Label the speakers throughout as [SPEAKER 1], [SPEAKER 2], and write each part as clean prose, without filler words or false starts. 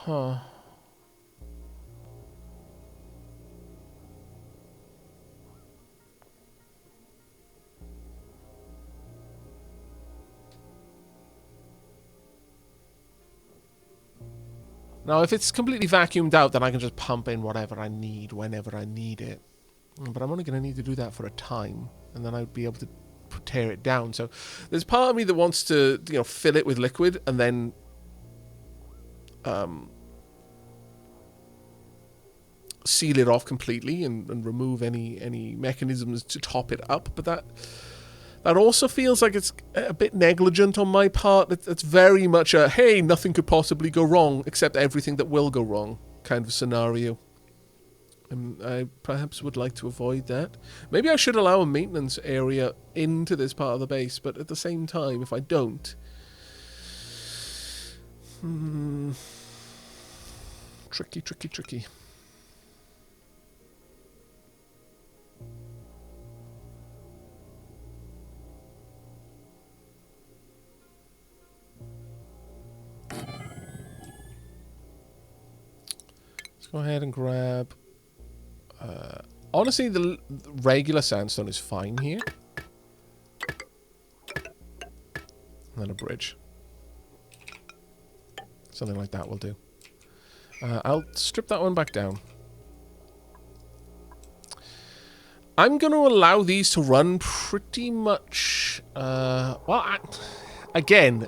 [SPEAKER 1] Huh. Now, if it's completely vacuumed out, then I can just pump in whatever I need whenever I need it. But I'm only going to need to do that for a time, and then I'd be able to tear it down. So there's part of me that wants to, fill it with liquid and then seal it off completely and remove any mechanisms to top it up. But that also feels like it's a bit negligent on my part. It's very much a, hey, nothing could possibly go wrong except everything that will go wrong kind of scenario. And I perhaps would like to avoid that. Maybe I should allow a maintenance area into this part of the base, but at the same time, if I don't... Tricky, tricky, tricky. Go ahead and grab... honestly, the regular sandstone is fine here. And then a bridge. Something like that will do. I'll strip that one back down. I'm going to allow these to run pretty much... again,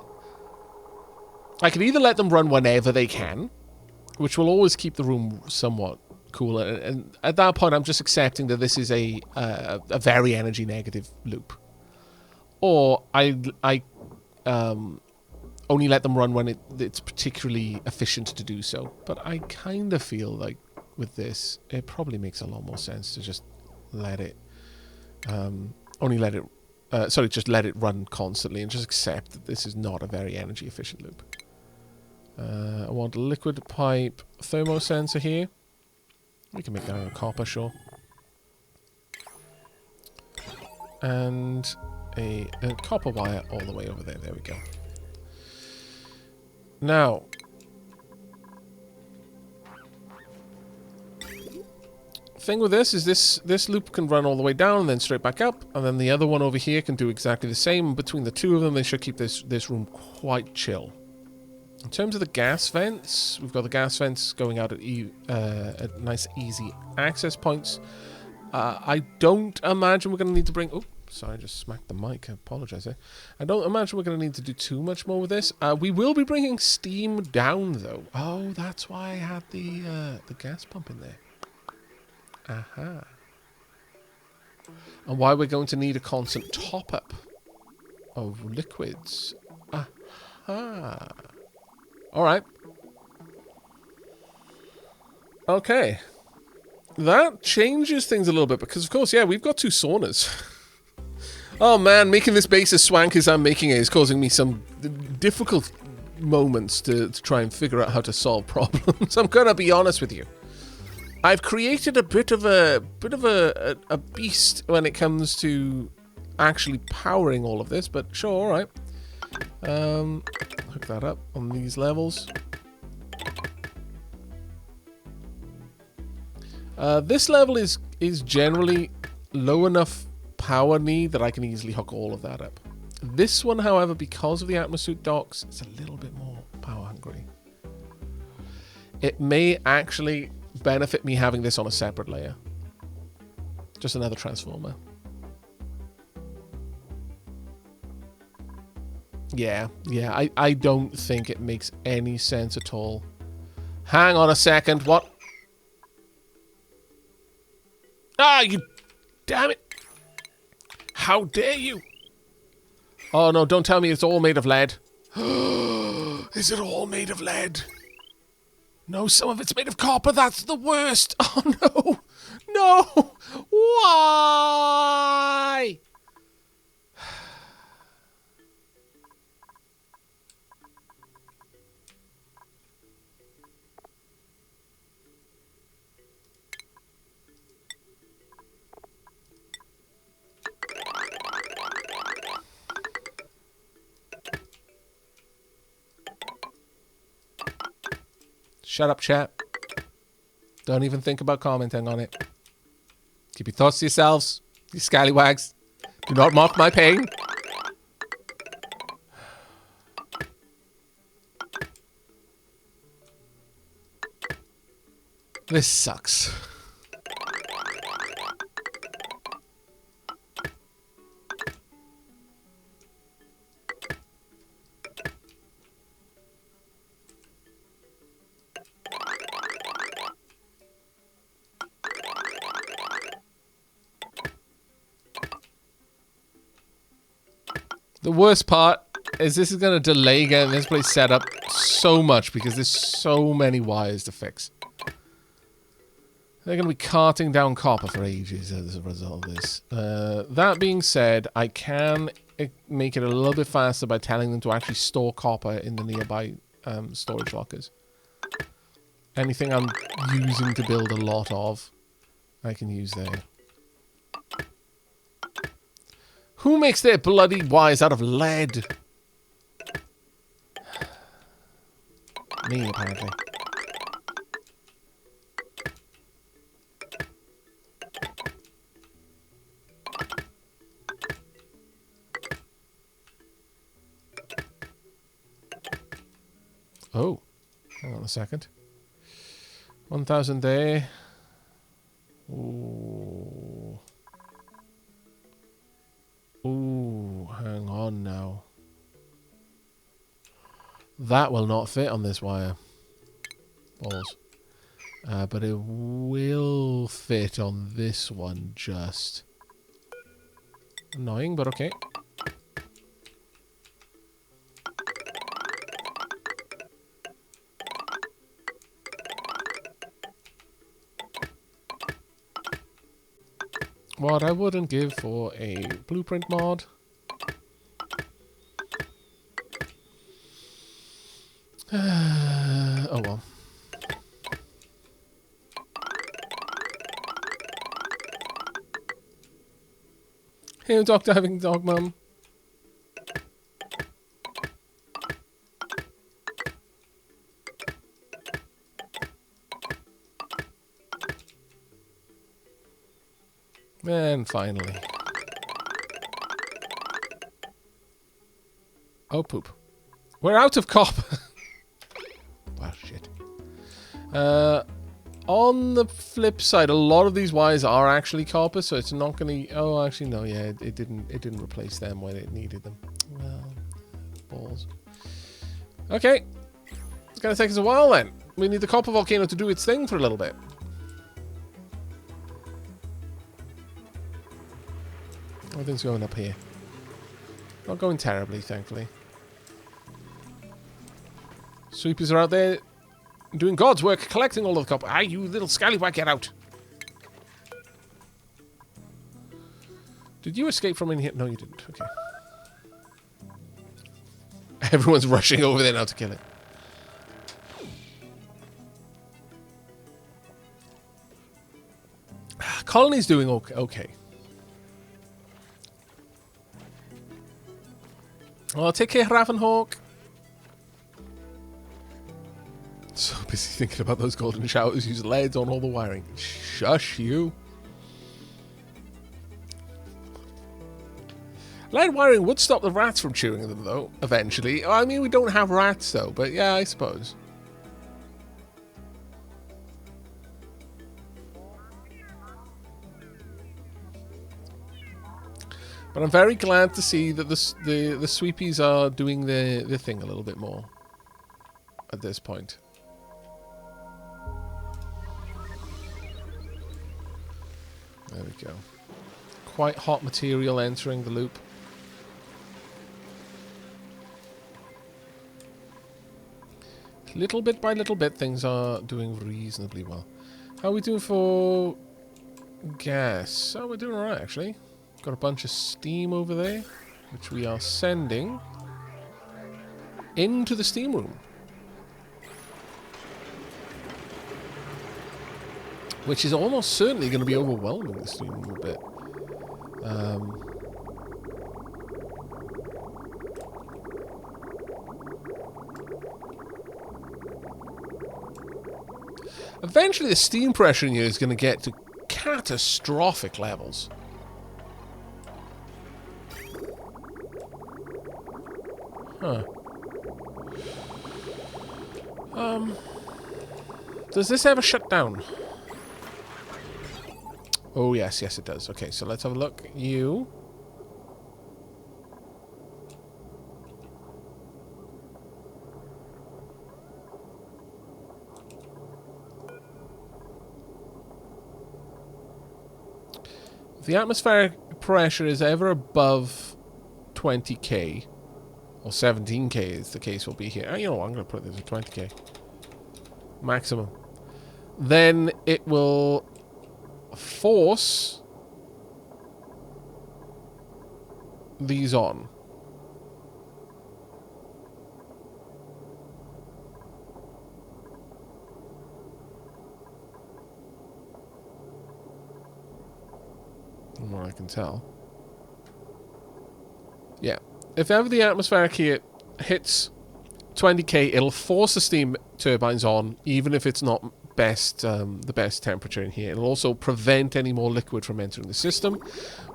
[SPEAKER 1] I can either let them run whenever they can, which will always keep the room somewhat cool. And at that point, I'm just accepting that this is a very energy negative loop. Or I only let them run when it's particularly efficient to do so. But I kind of feel like with this, it probably makes a lot more sense to just let it, just let it run constantly and just accept that this is not a very energy efficient loop. I want a liquid pipe thermosensor here. We can make that out of copper, sure. And a copper wire all the way over there. There we go. Now, thing with this is this loop can run all the way down and then straight back up, and then the other one over here can do exactly the same. Between the two of them, they should keep this room quite chill. In terms of the gas vents, we've got the gas vents going out at nice, easy access points. I don't imagine we're going to need to bring... Oh, sorry, I just smacked the mic. I apologize there. I don't imagine we're going to need to do too much more with this. We will be bringing steam down, though. Oh, that's why I had the gas pump in there. Aha. And why we're going to need a constant top-up of liquids. Aha. Alright. Okay. That changes things a little bit because, of course, yeah, we've got two saunas. Oh, man, making this base as swank as I'm making it is causing me some difficult moments to try and figure out how to solve problems. I'm going to be honest with you. I've created a bit of a beast when it comes to actually powering all of this, but sure, alright. Hook that up on these levels. This level is generally low enough power need that I can easily hook all of that up. This one, however, because of the atmosuit docks, it's a little bit more power hungry. It may actually benefit me having this on a separate layer. Just another transformer. Yeah, I don't think it makes any sense at all. Hang on a second, what? Ah, you... Damn it! How dare you! Oh no, don't tell me it's all made of lead. Is it all made of lead? No, some of it's made of copper, that's the worst! Oh no! No! Why? Shut up, chat. Don't even think about commenting on it. Keep your thoughts to yourselves, you scallywags. Do not mock my pain. This sucks. The worst part is this is going to delay getting this place set up so much because there's so many wires to fix. They're going to be carting down copper for ages as a result of this. That being said, I can make it a little bit faster by telling them to actually store copper in the nearby storage lockers. Anything I'm using to build a lot of, I can use there. Who makes their bloody wires out of lead? Me, apparently. Oh, hang on a second. 1,000 there. Ooh. Ooh, hang on now. That will not fit on this wire. Balls. But it will fit on this one just. Annoying, but okay. What I wouldn't give for a blueprint mod. Oh well. Hey, Dr. Having Dog Mum. And finally. Oh, poop. We're out of copper. Wow, shit. On the flip side, a lot of these wires are actually copper, so it's not going to... Oh, actually, no, yeah, it didn't replace them when it needed them. Well, balls. Okay. It's going to take us a while, then. We need the copper volcano to do its thing for a little bit. Everything's going up here. Not going terribly, thankfully. Sweepers are out there doing God's work, collecting all of the copper. Ah, you little scallywag, get out! Did you escape from in here? No, you didn't. Okay. Everyone's rushing over there now to kill it. Colony's doing okay. Oh, take care, Ravenhawk. So busy thinking about those golden showers. Use lead on all the wiring. Shush you. Lead wiring would stop the rats from chewing them, though, eventually. I mean, we don't have rats, though, but yeah, I suppose. But I'm very glad to see that the sweepies are doing their thing a little bit more at this point. There we go. Quite hot material entering the loop. Little bit by little bit, things are doing reasonably well. How are we doing for gas? Oh, we're doing alright, actually. Got a bunch of steam over there, which we are sending into the steam room. Which is almost certainly going to be overwhelming the steam room a bit. Eventually the steam pressure in here is going to get to catastrophic levels. Huh. Does this ever shut down? Oh, yes, yes it does. Okay, so let's have a look. You. If the atmospheric pressure is ever above 20k, or 17k is the case will be here. You know what, I'm going to put this at 20k. Maximum. Then it will force these on. From what I can tell. Yeah. If ever the atmospheric here hits 20k, it'll force the steam turbines on, even if it's not the best temperature in here. It'll also prevent any more liquid from entering the system,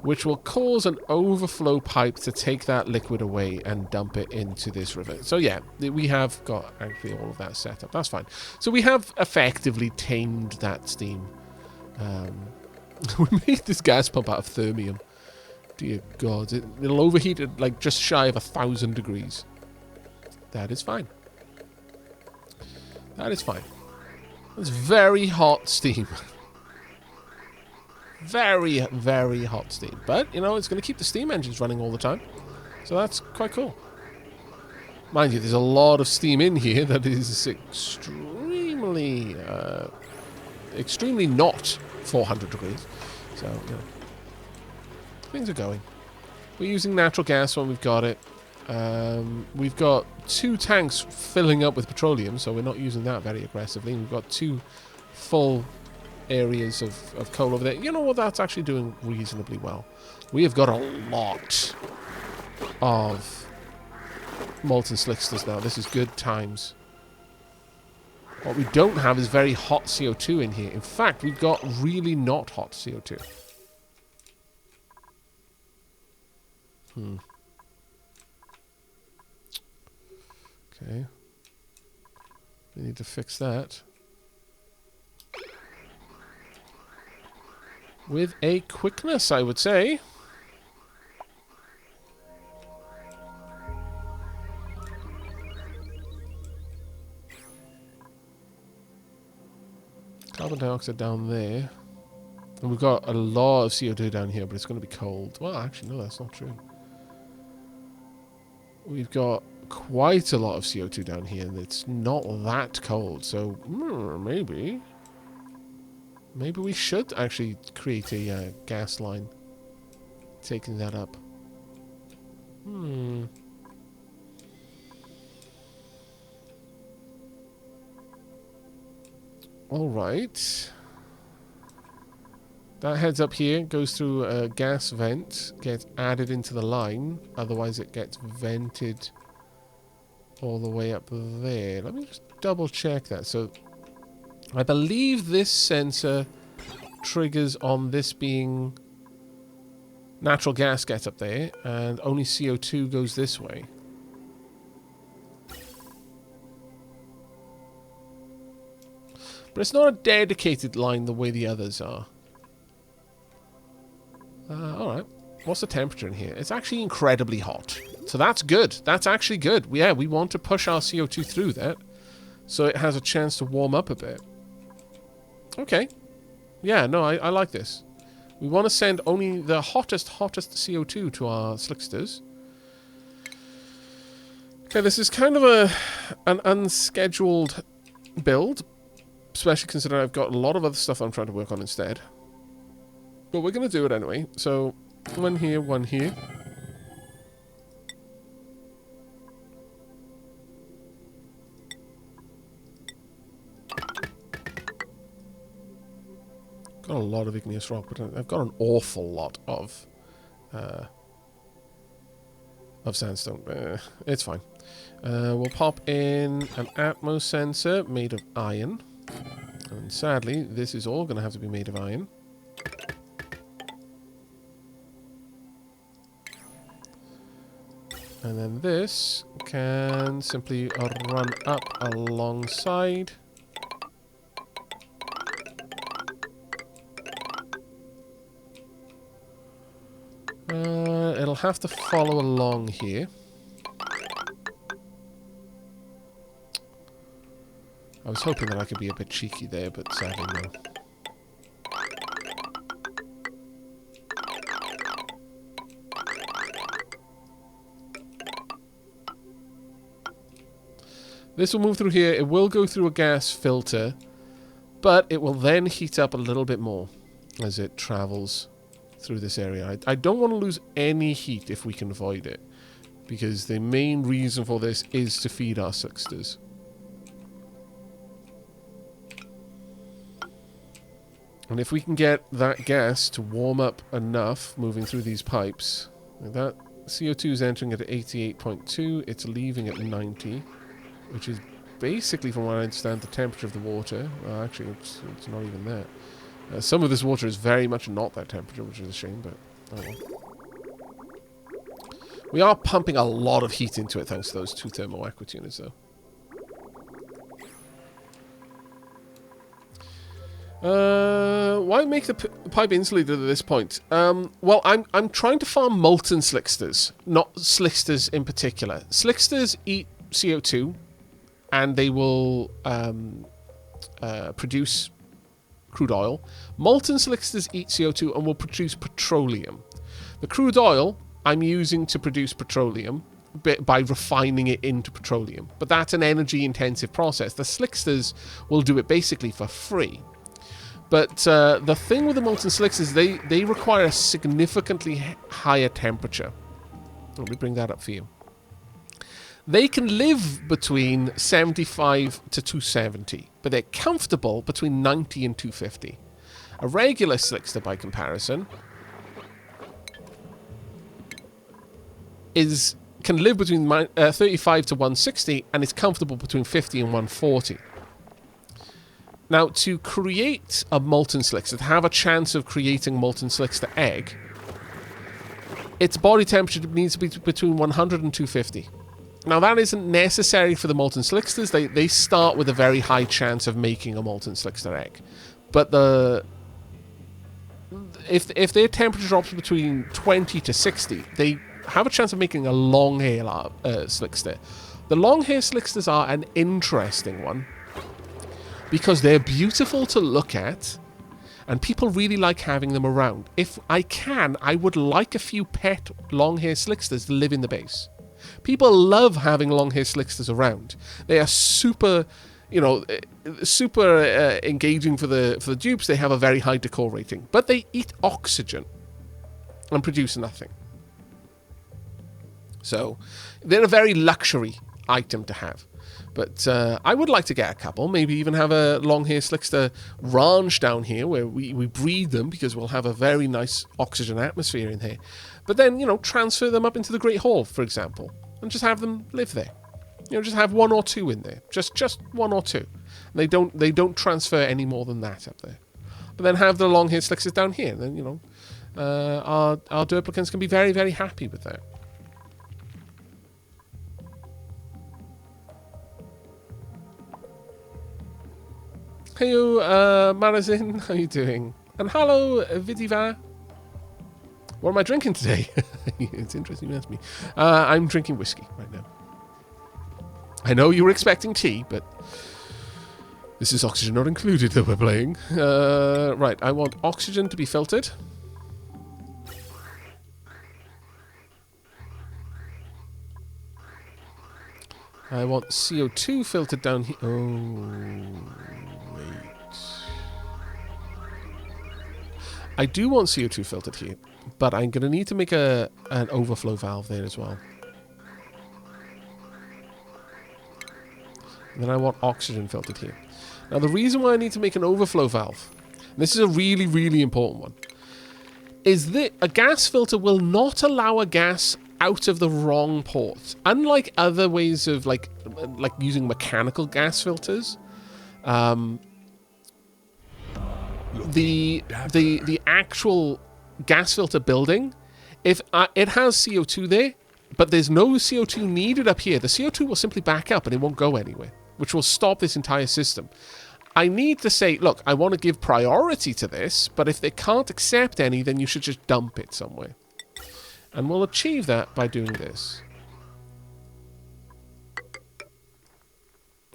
[SPEAKER 1] which will cause an overflow pipe to take that liquid away and dump it into this river. So yeah, we have got actually all of that set up. That's fine. So we have effectively tamed that steam. We made this gas pump out of thermium. Dear God, it'll overheat at like just shy of 1,000 degrees. That is fine. That is fine. It's very hot steam. Very, very hot steam. But, you know, it's going to keep the steam engines running all the time. So that's quite cool. Mind you, there's a lot of steam in here that is extremely, extremely not 400 degrees. So, you know, things are going. We're using natural gas when we've got it. We've got 2 tanks filling up with petroleum, so we're not using that very aggressively. We've got 2 full areas of coal over there. You know what? That's actually doing reasonably well. We have got a lot of molten slicksters now. This is good times. What we don't have is very hot CO2 in here. In fact, we've got really not hot CO2. Okay. We need to fix that. With a quickness, I would say. Carbon dioxide down there. And we've got a lot of CO2 down here, but it's going to be cold. Well, actually, no, that's not true. We've got quite a lot of CO2 down here, and it's not that cold. So, maybe we should actually create a gas line taking that up. Alright. That heads up here, goes through a gas vent, gets added into the line, otherwise it gets vented all the way up there. Let me just double check that. So, I believe this sensor triggers on this being natural gas gets up there, and only CO2 goes this way. But it's not a dedicated line the way the others are. Alright. What's the temperature in here? It's actually incredibly hot. So that's good. That's actually good. Yeah, we want to push our CO2 through that, so it has a chance to warm up a bit. Okay. Yeah, no, I like this. We want to send only the hottest CO2 to our slicksters. Okay, this is kind of an unscheduled build, especially considering I've got a lot of other stuff I'm trying to work on instead. But we're going to do it anyway. So, one here, one here. Got a lot of igneous rock, but I've got an awful lot of sandstone. It's fine. We'll pop in an Atmos sensor made of iron. And And sadly, this is all going to have to be made of iron. And then this can simply run up alongside. It'll have to follow along here. I was hoping that I could be a bit cheeky there, but sadly no. This will move through here. It will go through a gas filter, but it will then heat up a little bit more as it travels through this area. I don't want to lose any heat if we can avoid it, because the main reason for this is to feed our sixters. And if we can get that gas to warm up enough moving through these pipes, like that CO2 is entering at 88.2, it's leaving at 90, which is basically, from what I understand, the temperature of the water. Well, actually, it's not even that. Some of this water is very much not that temperature, which is a shame, but oh well. We are pumping a lot of heat into it thanks to those two thermal equituners, though. Why make the pipe insulated at this point? Well, I'm trying to farm molten slicksters, not slicksters in particular. Slicksters eat CO2, and they will produce crude oil. Molten slicksters eat CO2 and will produce petroleum. The crude oil I'm using to produce petroleum by refining it into petroleum, but that's an energy intensive process. The slicksters will do it basically for free. But the thing with the molten slicksters, they require a significantly higher temperature. Let me bring that up for you. They can live between 75 to 270, but they're comfortable between 90 and 250. A regular slickster, by comparison, can live between 35 to 160 and is comfortable between 50 and 140. Now, to create a molten slickster, to have a chance of creating molten slickster egg, its body temperature needs to be between 100 and 250. Now, that isn't necessary for the molten slicksters. They start with a very high chance of making a molten slickster egg. But if their temperature drops between 20 to 60, they have a chance of making a long hair slickster. The long hair slicksters are an interesting one because they're beautiful to look at, and people really like having them around. If I can, I would like a few pet long hair slicksters to live in the base. People love having long hair slicksters around. They are super, engaging for the dupes. They have a very high decor rating, but they eat oxygen and produce nothing. So they're a very luxury item to have. But I would like to get a couple, maybe even have a long hair slickster ranch down here where we breed them, because we'll have a very nice oxygen atmosphere in here. But then, transfer them up into the Great Hall, for example, and just have them live there. Just have one or two in there, just one or two. They don't transfer any more than that up there. But then have the long hair slicksters down here. And then our duplicants can be very, very happy with that. Hello, Marazin, how you doing? And hello, Vidiva. What am I drinking today? It's interesting you ask me. I'm drinking whiskey right now. I know you were expecting tea, but this is oxygen not included that we're playing. Right, I want oxygen to be filtered. I want CO2 filtered down here. Oh, wait. I do want CO2 filtered here, but I'm going to need to make an overflow valve there as well. And then I want oxygen filtered here. Now, the reason why I need to make an overflow valve, and this is a really, really important one, is that a gas filter will not allow a gas out of the wrong port. Unlike other ways of like using mechanical gas filters, the actual gas filter building, if it has CO2 there, but there's no CO2 needed up here, the CO2 will simply back up and it won't go anywhere, which will stop this entire system. I need to say, look, I want to give priority to this, but if they can't accept any, then you should just dump it somewhere. And we'll achieve that by doing this.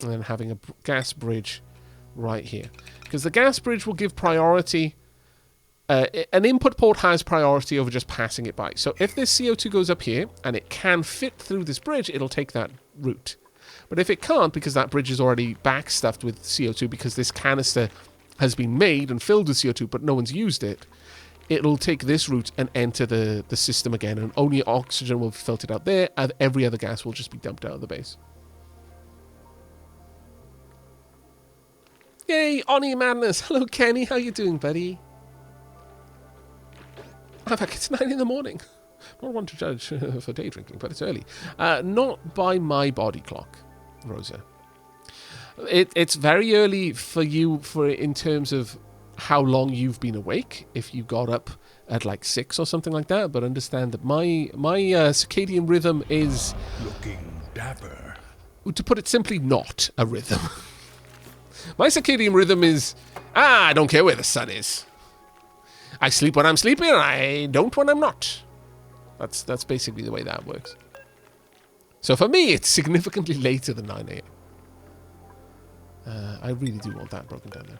[SPEAKER 1] And then having a gas bridge right here. Because the gas bridge will give priority. An input port has priority over just passing it by. So if this CO2 goes up here, and it can fit through this bridge, it'll take that route. But if it can't, because that bridge is already backstuffed with CO2, because this canister has been made and filled with CO2, but no one's used it, it'll take this route and enter the system again, and only oxygen will be filtered out there, and every other gas will just be dumped out of the base. Yay, Oni Madness! Hello, Kenny, how you doing, buddy? Aavak, it's 9 in the morning. Not one to judge for day drinking, but it's early. Not by my body clock, Rosa. It's very early for you in terms of how long you've been awake, if you got up at like 6 or something like that, but understand that my circadian rhythm is... looking dapper. To put it simply, not a rhythm. My circadian rhythm is, I don't care where the sun is. I sleep when I'm sleeping, and I don't when I'm not. That's basically the way that works. So for me, it's significantly later than 9 a.m. I really do want that broken down there.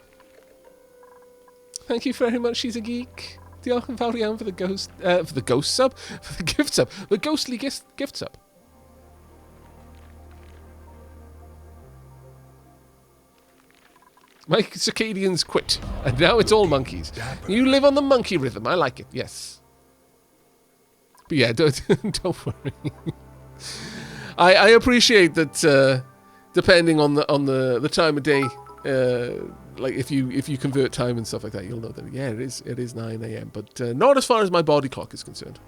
[SPEAKER 1] Thank you very much, she's a geek. Diolch yn fawr iawn for the ghost sub? For the gift sub. The ghostly gift sub. My circadians quit, and now it's all monkeys. You live on the monkey rhythm. I like it, yes. But yeah, don't worry. I appreciate that. Depending on the time of day, like if you convert time and stuff like that, you'll know that yeah, it is 9 a.m. But not as far as my body clock is concerned.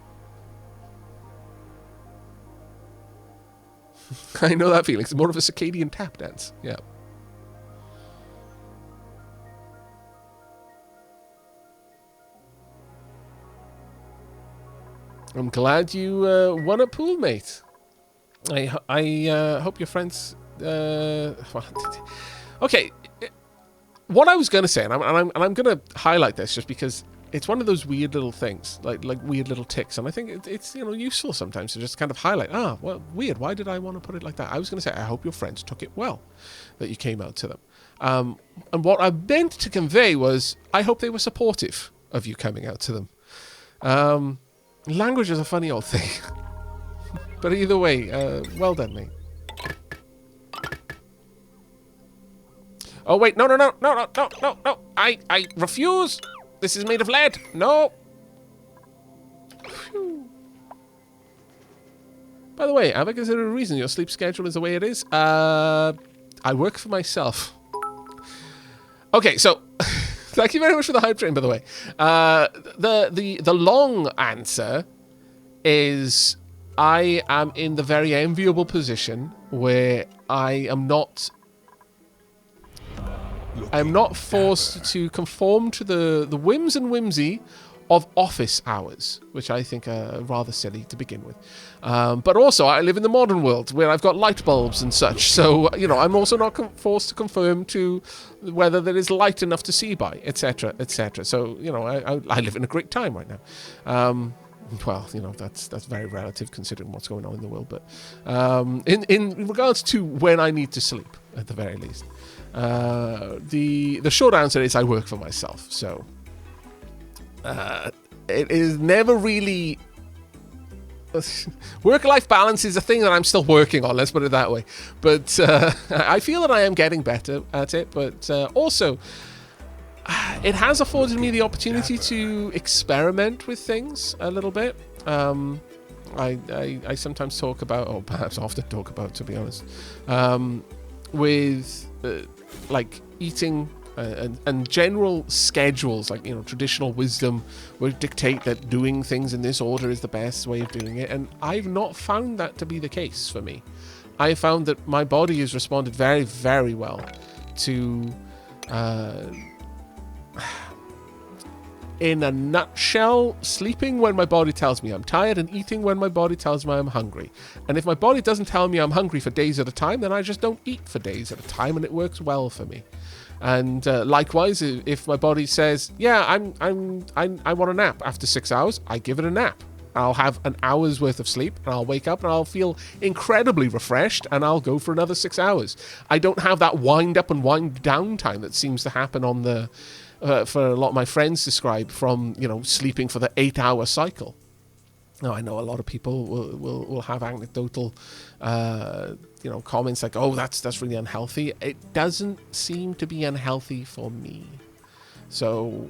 [SPEAKER 1] I know that feeling. It's more of a circadian tap dance. Yeah. I'm glad you won a pool, mate. I hope your friends... okay, what I was going to say, and I'm going to highlight this just because it's one of those weird little things, like weird little ticks, and I think it's useful sometimes to just kind of highlight, well, weird, why did I want to put it like that? I was going to say, I hope your friends took it well, that you came out to them. And what I meant to convey was, I hope they were supportive of you coming out to them. Language is a funny old thing. But either way, well done, mate. Oh, wait, no. I refuse. This is made of lead. No. Phew. By the way, Aavak, is there a reason your sleep schedule is the way it is? I work for myself. Okay, so... Thank you very much for the hype train, by the way. The long answer is I am in the very enviable position where I am not forced to conform to the whims and whimsy of office hours, which I think are rather silly to begin with. But also, I live in the modern world where I've got light bulbs and such, so, I'm also not forced to conform to whether there is light enough to see by, etc., etc. So, I live in a great time right now. Well, that's very relative considering what's going on in the world, but in regards to when I need to sleep, at the very least, the short answer is I work for myself, so... it is never really... Work-life balance is a thing that I'm still working on, let's put it that way. But I feel that I am getting better at it, but also it has afforded me the opportunity to experiment with things a little bit. I sometimes talk about, or perhaps often talk about, to be honest, with like eating... and general schedules, like, traditional wisdom would dictate that doing things in this order is the best way of doing it, and I've not found that to be the case for me. I found that my body has responded very, very well to in a nutshell, sleeping when my body tells me I'm tired and eating when my body tells me I'm hungry. And if my body doesn't tell me I'm hungry for days at a time, then I just don't eat for days at a time, and it works well for me. And likewise, if my body says, yeah, I want a nap after 6 hours, I give it a nap. I'll have an hour's worth of sleep, and I'll wake up and I'll feel incredibly refreshed, and I'll go for another 6 hours. I don't have that wind up and wind down time that seems to happen on the for a lot of my friends describe from, sleeping for the 8-hour cycle. Now, I know a lot of people will have anecdotal, comments like, "Oh, that's really unhealthy." It doesn't seem to be unhealthy for me. So,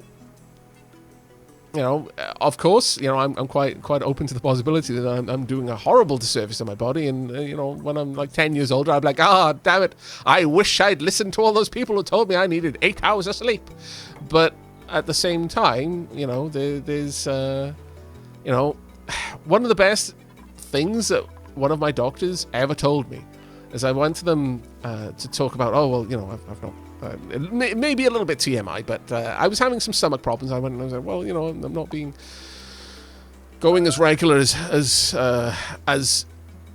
[SPEAKER 1] of course, I'm quite open to the possibility that I'm doing a horrible disservice to my body, and when I'm like 10 years older, I'm like, damn it, I wish I'd listened to all those people who told me I needed 8 hours of sleep. But at the same time, there's one of the best things that one of my doctors ever told me is I went to them to talk about, I've not. Maybe a little bit TMI, but I was having some stomach problems. I went and I was like, well, I'm not going as regular as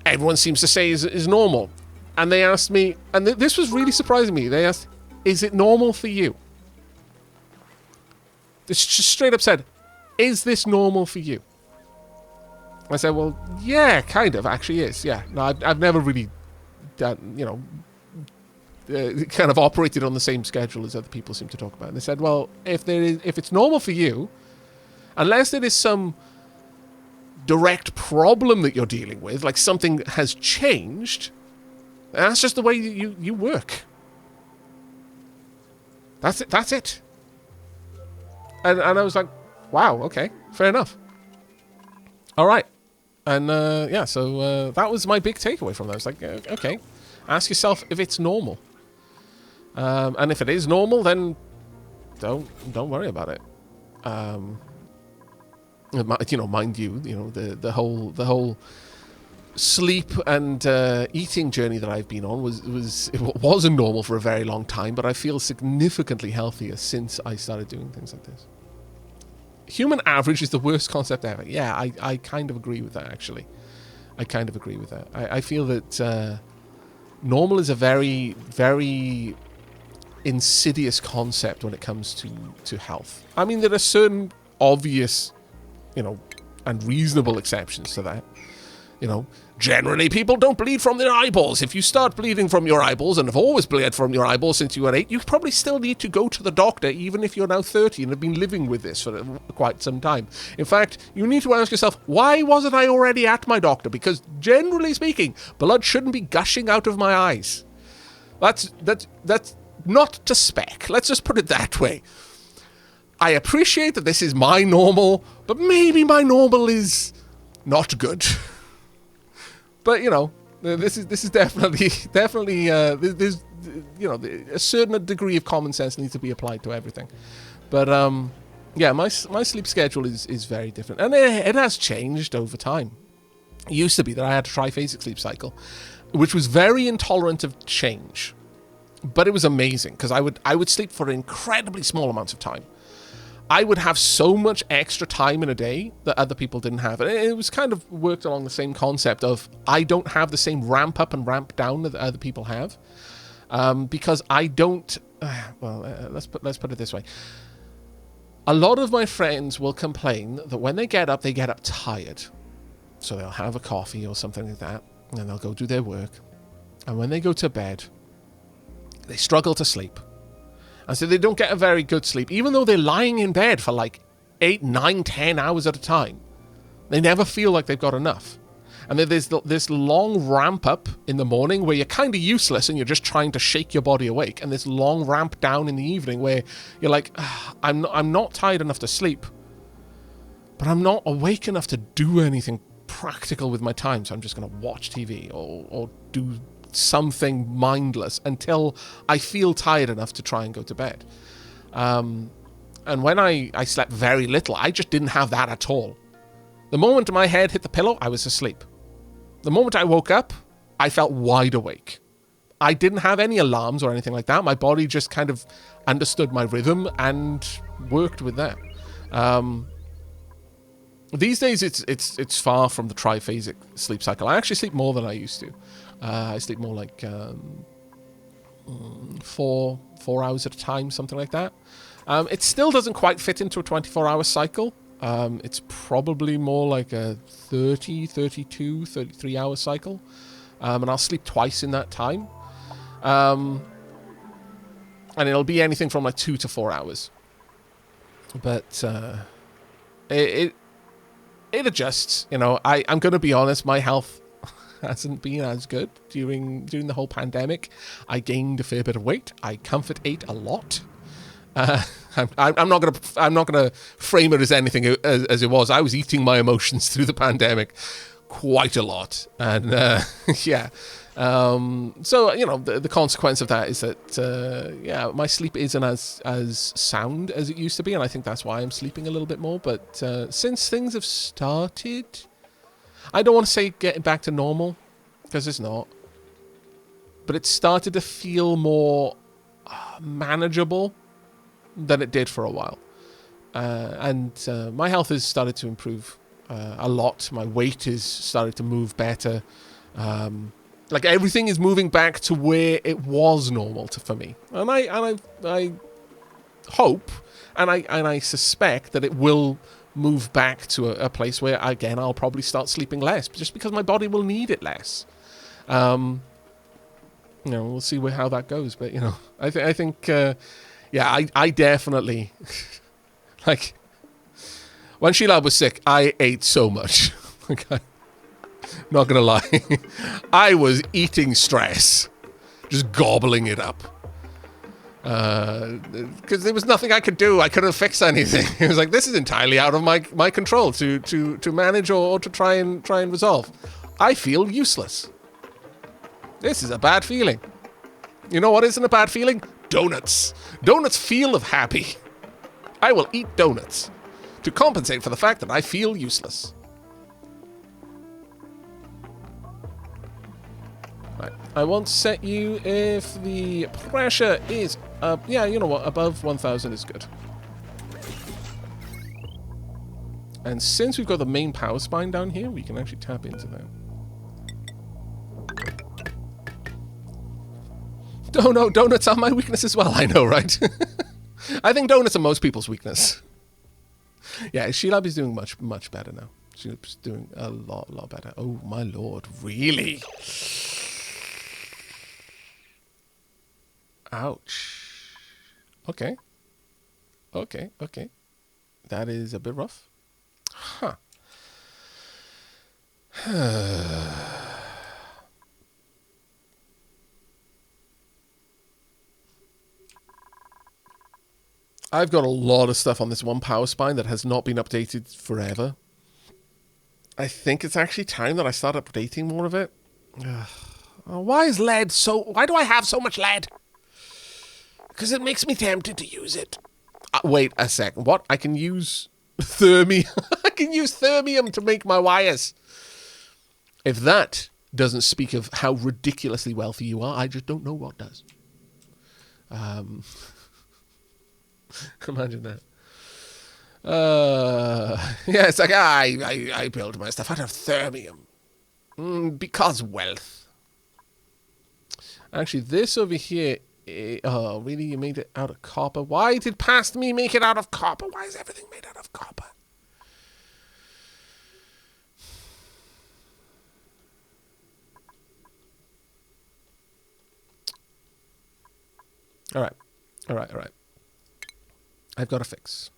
[SPEAKER 1] everyone seems to say is normal. And they asked me, and this was really surprising me. They asked, "Is it normal for you?" They just straight up said, "Is this normal for you?" I said, "Well, yeah, kind of, actually is. Yeah, no, I've never really done, kind of operated on the same schedule as other people seem to talk about." And they said, "Well, if it's normal for you, unless there is some direct problem that you're dealing with, like something has changed, that's just the way you work. That's it." And I was like, wow, okay, fair enough. All right. And so that was my big takeaway from that. I was like, okay, ask yourself if it's normal. And if it is normal, then don't worry about it. Mind you, the whole sleep and eating journey that I've been on wasn't normal for a very long time, but I feel significantly healthier since I started doing things like this. Human average is the worst concept ever. Yeah, I kind of agree with that, actually. I kind of agree with that. I feel that normal is a very, very insidious concept when it comes to health. I mean, there are certain obvious, and reasonable exceptions to that. Generally people don't bleed from their eyeballs. If you start bleeding from your eyeballs and have always bled from your eyeballs since you were 8, you probably still need to go to the doctor, even if you're now 30 and have been living with this for quite some time. In fact, you need to ask yourself, why wasn't I already at my doctor? Because generally speaking, blood shouldn't be gushing out of my eyes. That's not to spec. Let's just put it that way. I appreciate that this is my normal, but maybe my normal is not good. But this is definitely there's a certain degree of common sense needs to be applied to everything. But my sleep schedule is very different, and it has changed over time. It used to be that I had a triphasic sleep cycle, which was very intolerant of change, but it was amazing because I would sleep for incredibly small amounts of time. I would have so much extra time in a day that other people didn't have. And it was kind of worked along the same concept of I don't have the same ramp up and ramp down that other people have. Because I don't... let's put it this way. A lot of my friends will complain that when they get up tired. So they'll have a coffee or something like that, and then they'll go do their work. And when they go to bed, they struggle to sleep. And so they don't get a very good sleep, even though they're lying in bed for like 8, 9, 10 hours at a time. They never feel like they've got enough. And then there's this long ramp up in the morning where you're kind of useless and you're just trying to shake your body awake. And this long ramp down in the evening where you're like, I'm not tired enough to sleep, but I'm not awake enough to do anything practical with my time. So I'm just going to watch TV or do something mindless until I feel tired enough to try and go to bed. And when I slept very little, I just didn't have that at all. The moment my head hit the pillow, I was asleep. The moment I woke up, I felt wide awake. I didn't have any alarms or anything like that. My body just kind of understood my rhythm and worked with that. These days, it's far from the triphasic sleep cycle. I actually sleep more than I used to. I sleep more like 4 hours at a time, something like that. It still doesn't quite fit into a 24-hour cycle. It's probably more like a 30, 32, 33-hour cycle. And I'll sleep twice in that time. And it'll be anything from like 2 to 4 hours. But it adjusts. You know, I'm going to be honest, my health hasn't been as good during the whole pandemic. I gained a fair bit of weight. I comfort ate a lot. I'm not gonna frame it as anything as it was. I was eating my emotions through the pandemic quite a lot, and yeah. So you know, the consequence of that is that yeah, my sleep isn't as sound as it used to be, and I think that's why I'm sleeping a little bit more. But since things have started, I don't want to say getting back to normal, because it's not, but it started to feel more manageable than it did for a while. And my health has started to improve a lot. My weight is started to move better. Like everything is moving back to where it was normal for me. And I hope and I suspect that it will move back to a place where, again, I'll probably start sleeping less, just because my body will need it less. You know, we'll see how that goes. But, you know, I think yeah, I definitely, like, when Sheila was sick, I ate so much. Okay. Not gonna lie. I was eating stress. Just gobbling it up. Because there was nothing I could do. I couldn't fix anything. It was like, this is entirely out of my control to manage or to try and resolve. I feel useless. This is a bad feeling. You know what isn't a bad feeling? Donuts. Donuts feel of happy. I will eat donuts to compensate for the fact that I feel useless. Right. I won't set you if the pressure is up. Yeah, you know what? Above 1,000 is good. And since we've got the main power spine down here, we can actually tap into that. Oh no, donuts are my weakness as well. I know, right? I think donuts are most people's weakness. Yeah, Sheila is doing much better now. She's doing a lot better. Oh my lord, really? Ouch. Okay. That is a bit rough. Huh. I've got a lot of stuff on this one power spine that has not been updated forever. I think it's actually time that I start updating more of it. Oh, why is lead so... Why do I have so much lead? Because it makes me tempted to use it. Wait a second. What? I can use thermium. I can use thermium to make my wires. If that doesn't speak of how ridiculously wealthy you are, I just don't know what does. Imagine that. Yeah, it's like, I build my stuff out of thermium. Because wealth. Actually, this over here... oh, really? You made it out of copper? Why did past me make it out of copper? Why is everything made out of copper? All right. I've got a fix.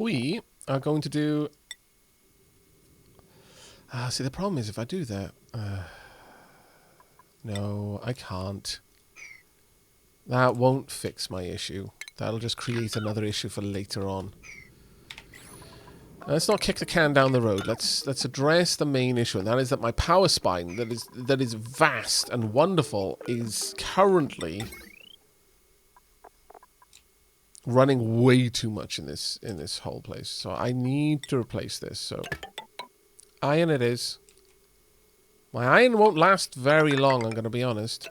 [SPEAKER 1] We are going to do... see, the problem is if I do that... no, I can't. That won't fix my issue. That'll just create another issue for later on. Let's not kick the can down the road. Let's address the main issue, and that is that my power spine, that is vast and wonderful, is currently running way too much in this whole place. So I need to replace this. So iron it is. My iron won't last very long, I'm going to be honest.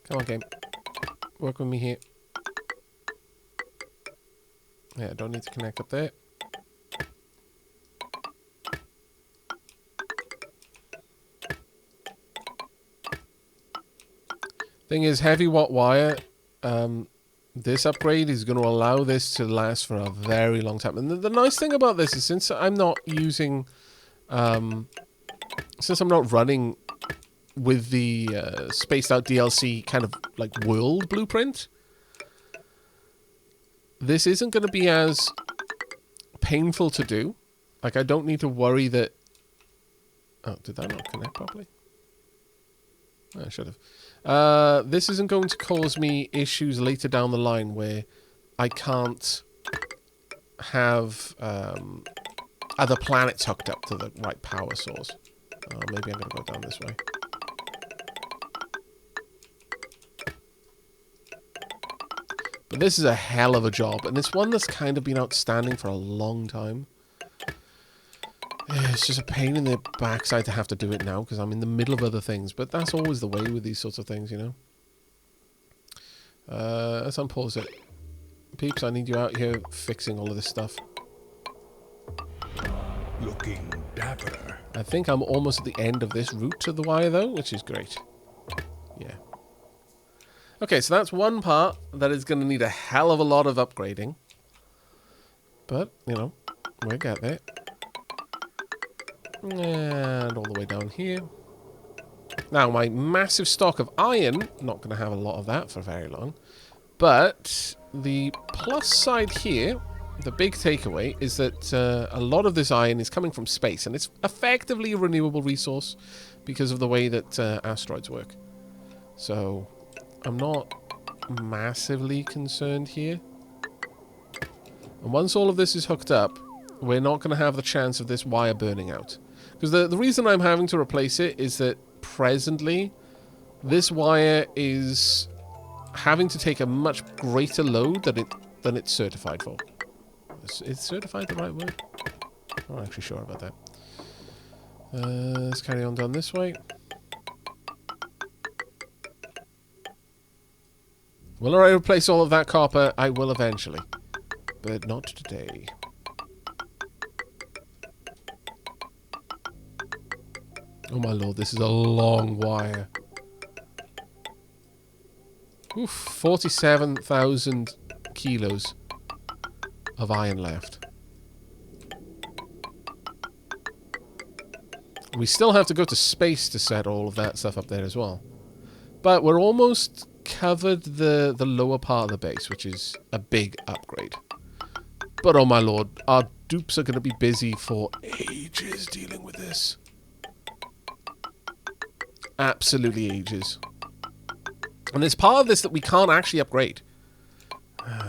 [SPEAKER 1] Come on, game. Work with me here. Yeah, don't need to connect up there. Thing is, heavy watt wire, this upgrade is going to allow this to last for a very long time. And the nice thing about this is since I'm not using, since I'm not running with the spaced out DLC kind of like world blueprint, this isn't going to be as painful to do. Like, I don't need to worry that... Oh, did that not connect properly? I should have. This isn't going to cause me issues later down the line where I can't have other planets hooked up to the right power source. Maybe I'm going to go down this way. But this is a hell of a job, and it's one that's kind of been outstanding for a long time. It's just a pain in the backside to have to do it now, because I'm in the middle of other things, but that's always the way with these sorts of things, you know? Let's unpause it. Peeps, I need you out here fixing all of this stuff.
[SPEAKER 2] Looking dapper.
[SPEAKER 1] I think I'm almost at the end of this route to the wire, though, which is great. Yeah. Okay, so that's one part that is going to need a hell of a lot of upgrading. But, you know, we'll get there. And all the way down here. Now, my massive stock of iron, not going to have a lot of that for very long. But the plus side here, the big takeaway, is that a lot of this iron is coming from space. And it's effectively a renewable resource because of the way that asteroids work. So, I'm not massively concerned here. And once all of this is hooked up, we're not going to have the chance of this wire burning out. Because the reason I'm having to replace it is that presently, this wire is having to take a much greater load than it's certified for. Is certified the right word? I'm not actually sure about that. Let's carry on down this way. Will I replace all of that copper? I will eventually. But not today. Oh my lord, this is a long wire. Oof, 47,000 kilos of iron left. We still have to go to space to set all of that stuff up there as well. But we're almost covered the lower part of the base, which is a big upgrade. But oh my lord, our dupes are going to be busy for ages dealing with this. Absolutely ages. And there's part of this that we can't actually upgrade.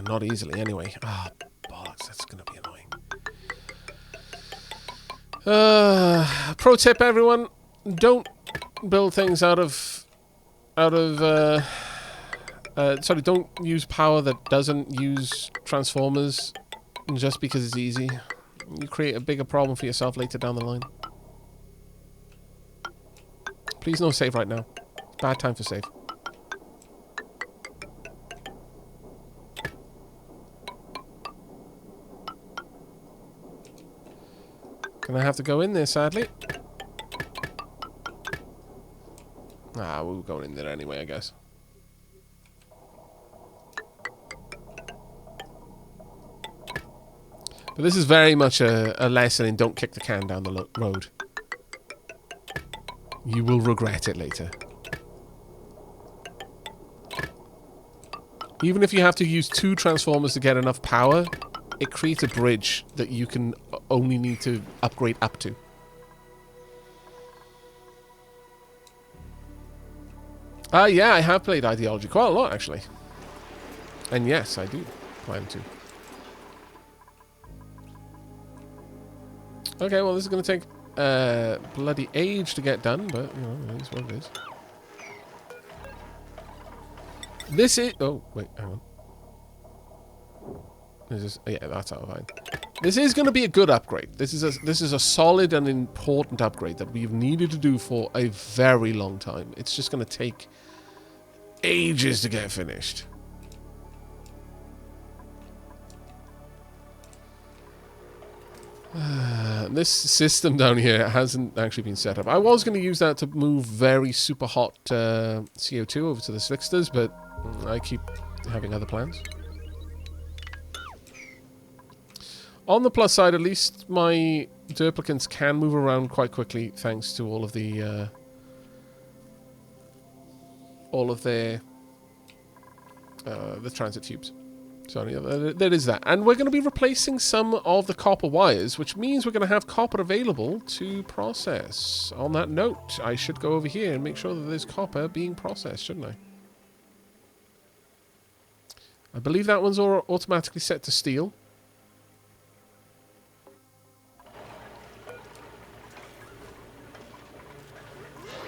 [SPEAKER 1] Not easily, anyway. Ah, bollocks, that's going to be annoying. Pro tip, everyone. Don't build things sorry, don't use power that doesn't use transformers just because it's easy. You create a bigger problem for yourself later down the line. Please no save right now. Bad time for save. Gonna have to go in there, sadly. Ah, we'll go in there anyway, I guess. But this is very much a lesson in don't kick the can down the road. You will regret it later. Even if you have to use 2 transformers to get enough power, it creates a bridge that you can only need to upgrade up to. Yeah, I have played Ideology quite a lot, actually. And yes, I do plan to. Okay, well, this is going to take bloody age to get done, but, you know, it is what it is. This is... Oh, wait, hang on. Yeah, that's out of line. This is going to be a good upgrade. This is a solid and important upgrade that we've needed to do for a very long time. It's just going to take ages to get finished. This system down here hasn't actually been set up. I was going to use that to move very super hot CO2 over to the slicksters, but I keep having other plans. On the plus side, at least my duplicants can move around quite quickly thanks to all of their the transit tubes. So yeah, there is that. And we're going to be replacing some of the copper wires, which means we're going to have copper available to process. On that note, I should go over here and make sure that there's copper being processed, shouldn't I? I believe that one's automatically set to steel.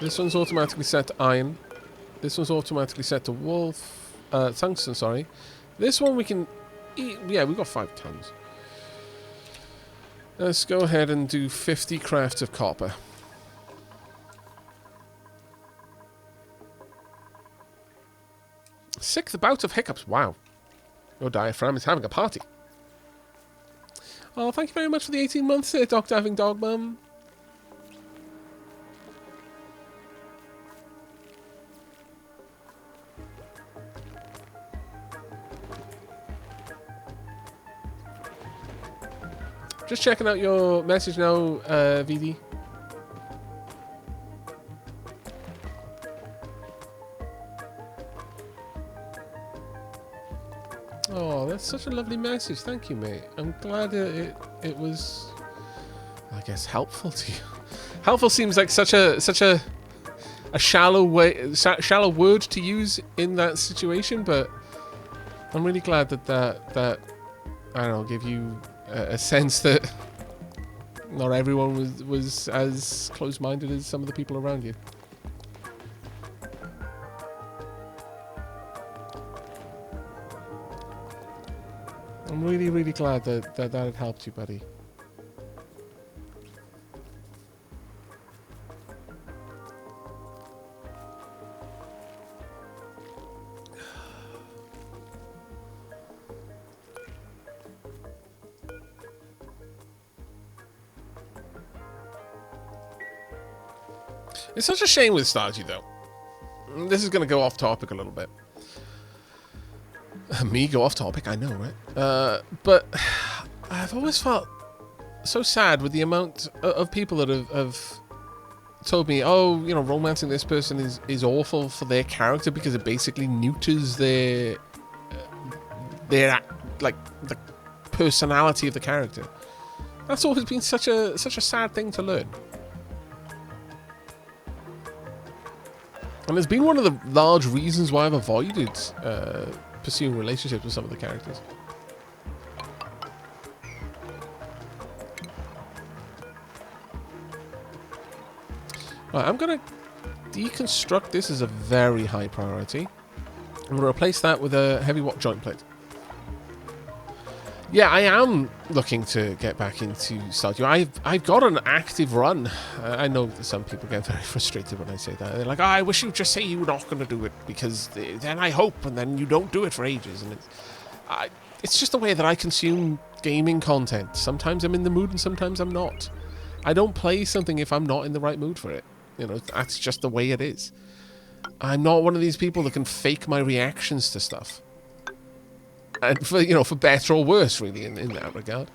[SPEAKER 1] This one's automatically set to iron. This one's automatically set to tungsten, sorry. This one we can... Yeah, we've got 5 tons. Let's go ahead and do 50 crafts of copper. Sixth bout of hiccups. Wow. Your diaphragm is having a party. Oh, thank you very much for the 18 months there, Dr. Having Dog Mum. Just checking out your message now, VD. Oh, that's such a lovely message. Thank you, mate. I'm glad it was, I guess, helpful to you. Helpful seems like such a shallow word to use in that situation, but I'm really glad that I don't know, gave you a sense that not everyone was as close-minded as some of the people around you. I'm really, really glad that had helped you, buddy. It's such a shame with Stardew, though. This is going to go off topic a little bit. Me go off topic, I know, right? But I've always felt so sad with the amount of people that have told me, oh, you know, romancing this person is awful for their character because it basically neuters their like the personality of the character. That's always been such a sad thing to learn. And it's been one of the large reasons why I've avoided pursuing relationships with some of the characters. Right, I'm going to deconstruct this as a very high priority. I'm going to replace that with a heavy watt joint plate. Yeah, I am looking to get back into Stardew. I've got an active run. I know that some people get very frustrated when I say that. They're like, oh, I wish you'd just say you're not going to do it because then I hope, and then you don't do it for ages. And it's just the way that I consume gaming content. Sometimes I'm in the mood and sometimes I'm not. I don't play something if I'm not in the right mood for it. You know, that's just the way it is. I'm not one of these people that can fake my reactions to stuff. And for better or worse, really, in that regard.